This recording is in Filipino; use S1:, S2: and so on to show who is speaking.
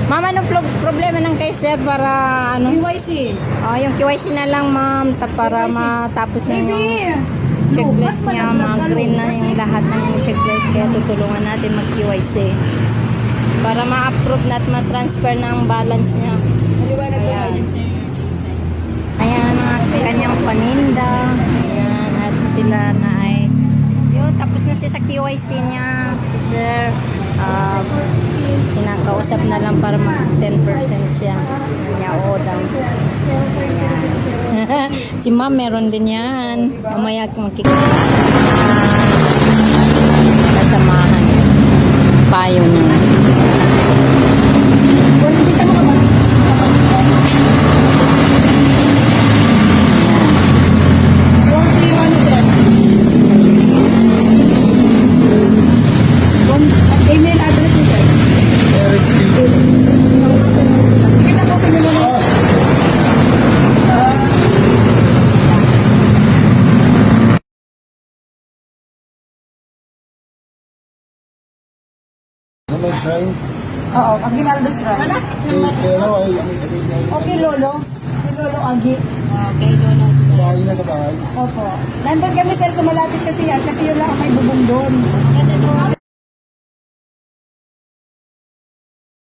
S1: Ma'am, anong problema ng kay sir para ano?
S2: KYC.
S1: Yung KYC na lang, ma'am, para
S2: KYC.
S1: matapos na yung
S2: Baby!
S1: checklist niya, mag-green na yung lahat ng checklist. Kaya tutulungan natin mag-KYC para ma-approve na at ma-transfer na ang balance niya. Ayan. Ayan ang kanyang paninda. Ayan, at sila na ay yun, tapos na siya sa KYC niya. Sir, kinakausap na lang para mag 10% siya. Kanya o daw. Ayan. Si ma'am meron din yan. Mamaya makikita. Kasamahan. Payo niya.
S2: Kung hindi siya makapag- Kung si ano sir? Email address niyo sir? Sige na po sa inyo muna.
S3: May shrine.
S2: Oo, Aguinaldo's right.
S3: Pero ay
S2: Okay, Lolo. Okay, Lolo Agi.
S1: Okay, Lolo.
S3: bahay na sa bahay.
S2: Opo. Nandun kami sir sa malapit sa CR kasi yun lang ang may bubong doon.